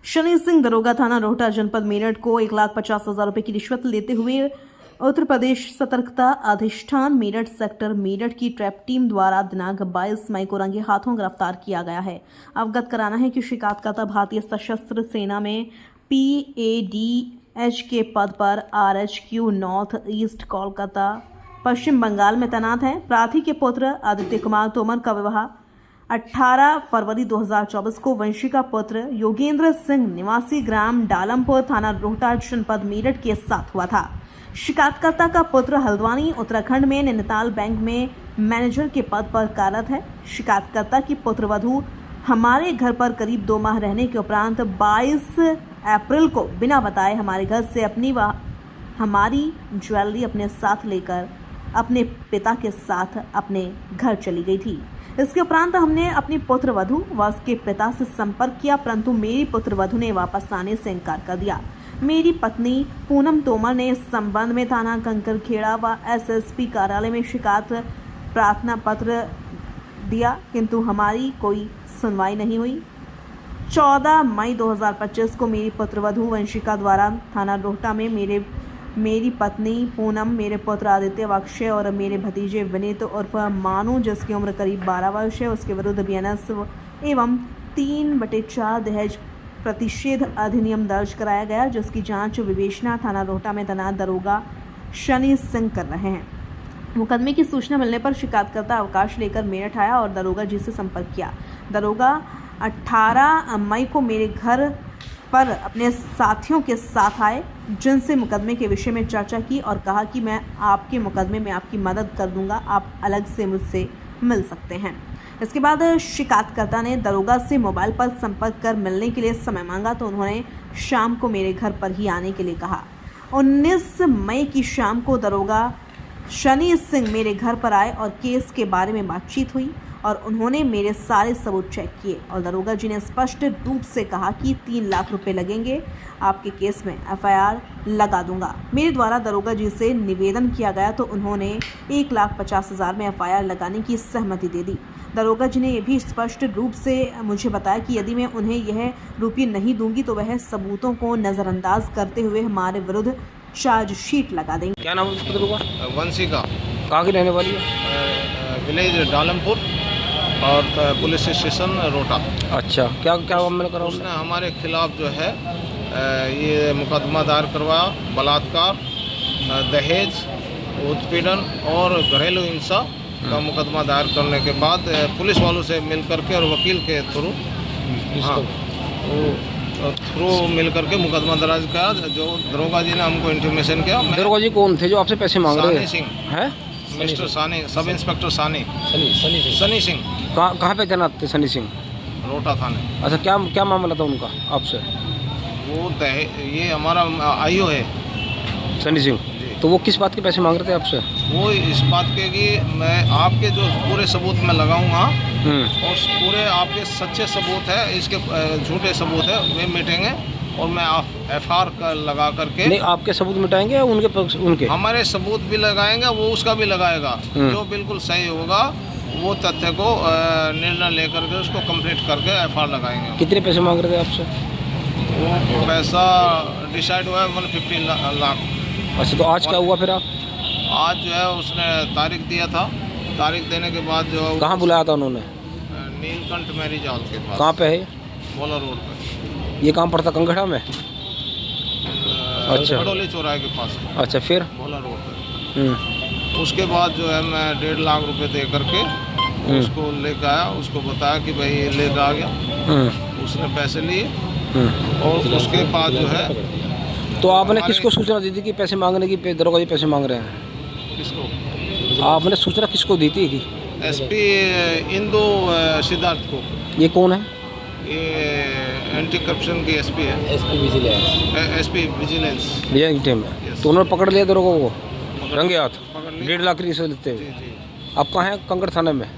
शनि सिंह दरोगा थाना रोहटा जनपद मेरठ को 1,50,000 रुपए की रिश्वत लेते हुए उत्तर प्रदेश सतर्कता अधिष्ठान मेरठ सेक्टर मेरठ की ट्रैप टीम द्वारा दिनांक 22 मई को रंगे हाथों गिरफ्तार किया गया है। अवगत कराना है कि शिकायतकर्ता भारतीय सशस्त्र सेना में PADH के पद पर RHQ नॉर्थ ईस्ट कोलकाता पश्चिम बंगाल में तैनात है। प्रार्थी के पुत्र आदित्य कुमार तोमर का विवाह 18 फरवरी 2024 को वंशिका पुत्र योगेंद्र सिंह निवासी ग्राम डालमपुर थाना रोहटा जनपद मेरठ के साथ हुआ था। शिकायतकर्ता का पुत्र हल्द्वानी उत्तराखंड में नैनीताल बैंक में मैनेजर के पद पर कार्यरत है। शिकायतकर्ता की पुत्रवधू हमारे घर पर करीब 2 माह रहने के उपरांत 22 अप्रैल को बिना बताए हमारे घर से अपनी व हमारी ज्वेलरी अपने साथ लेकर अपने पिता के साथ अपने घर चली गई थी। इसके उपरांत हमने अपनी पुत्रवधू व उसके पिता से संपर्क किया, परंतु मेरी पुत्रवधू ने वापस आने से इनकार कर दिया। मेरी पत्नी पूनम तोमर ने इस संबंध में थाना कंकरखेड़ा व SSP कार्यालय में शिकायत प्रार्थना पत्र दिया, किंतु हमारी कोई सुनवाई नहीं हुई। 14 मई 2025 को मेरी पुत्रवधू वंशिका द्वारा थाना रोहटा में मेरी पत्नी पूनम, मेरे पुत्र आदित्य व अक्षय और मेरे भतीजे विनीत उर्फ मानू जिसकी उम्र करीब 12 वर्ष है उसके विरुद्ध BNS एवं 3/4 दहेज प्रतिषेध अधिनियम दर्ज कराया गया, जिसकी जांच विवेचना थाना रोहटा में तैनात दरोगा शनि सिंह कर रहे हैं। मुकदमे की सूचना मिलने पर शिकायतकर्ता अवकाश लेकर मेरठ आया और दरोगा जी से संपर्क किया। दरोगा 18 मई को मेरे घर पर अपने साथियों के साथ आए, जिनसे मुकदमे के विषय में चर्चा की और कहा कि मैं आपके मुकदमे में आपकी मदद कर दूंगा, आप अलग से मुझसे मिल सकते हैं। इसके बाद शिकायतकर्ता ने दरोगा से मोबाइल पर संपर्क कर मिलने के लिए समय मांगा, तो उन्होंने शाम को मेरे घर पर ही आने के लिए कहा। 19 मई की शाम को दरोगा शनि सिंह मेरे घर पर आए और केस के बारे में बातचीत हुई और उन्होंने मेरे सारे सबूत चेक किए और दरोगा जी ने स्पष्ट रूप से कहा कि 3 लाख रुपए लगेंगे, आपके केस में FIR लगा दूंगा। मेरे द्वारा दरोगा जी से निवेदन किया गया तो उन्होंने 1,50,000 में FIR लगाने की सहमति दे दी। दरोगा जी ने यह भी स्पष्ट रूप से मुझे बताया कि यदि मैं उन्हें यह रुपये नहीं दूंगी तो वह सबूतों को नज़रअंदाज करते हुए हमारे विरुद्ध चार्जशीट लगा देंगे। क्या नाम है पुत्र का? वंशिका। कहाँ की रहने वाली है? विलेज डालमपुर और पुलिस स्टेशन रोहटा। अच्छा, क्या क्या मामला करा उसने हमारे खिलाफ जो है ये मुकदमा दायर करवाया, बलात्कार, दहेज, उत्पीड़न और घरेलू हिंसा का मुकदमा दायर करने के बाद पुलिस वालों से मिल करके और वकील के थ्रू मिल करके मुकदमा दर्ज किया। जो दरोगा जी ने हमको इंटीमेशन किया। दरोगा जी कौन थे जो आपसे पैसे मांग रहे हैं? सनी सिंह है? मिस्टर सानी, सब इंस्पेक्टर सानी सनी सिंह। कहाँ पे तैनात थे सनी सिंह? रोहटा थाने। अच्छा, क्या क्या मामला था उनका आपसे? वो ये हमारा आईओ है सनी सिंह। तो वो किस बात के पैसे मांग रहे थे आपसे? वो इस बात के कि मैं आपके जो पूरे सबूत में लगाऊंगा और पूरे आपके सच्चे सबूत है, इसके झूठे सबूत है वे मिटेंगे और मैं FIR लगा करके। नहीं, आपके सबूत मिटाएंगे या उनके? हमारे सबूत भी लगाएंगे, वो उसका भी लगाएगा। जो बिल्कुल सही होगा वो तथ्य को निर्णय लेकर के उसको कंप्लीट करके FIR लगाएंगे। कितने पैसे मांग रहे थे आपसे? वो पैसा डिसाइड हुआ है 150 लाख। अच्छा, तो आज क्या हुआ फिर? आप आज जो है उसने तारीख दिया था, तारीख देने के बाद जो कहाँ बुलाया था उन्होंने? नीलकंठ मैरिज हॉल के पास। कहाँ पे है? भोला रोड पे। ये कहाँ पड़ता? कंकड़ा में? अच्छा, खड़ोली चौराहे के पास। अच्छा, फिर भोला रोड पे। उसके बाद जो है मैं 1.5 लाख रुपए दे करके उसको लेकर आया, उसको बताया कि भाई ये लेकर आ गया। उसने पैसे लिए और उसके बाद जो है। तो आपने किसको सूचना दी थी कि पैसे मांगने की? दरोगा जी पैसे मांग रहे हैं? किसको? आपने सूचना किसको दी थी? कि SP इंदु सिद्धार्थ को। ये कौन है? ये एंटी करप्शन की SP है। SP विजिलेंस टीम है। तो उन्होंने पकड़ लिया दरोगा को रंगे हाथ, 1.5 लाख की रिश्वत लेते हुए। आप कहाँ हैं? कंकड़ थाने में।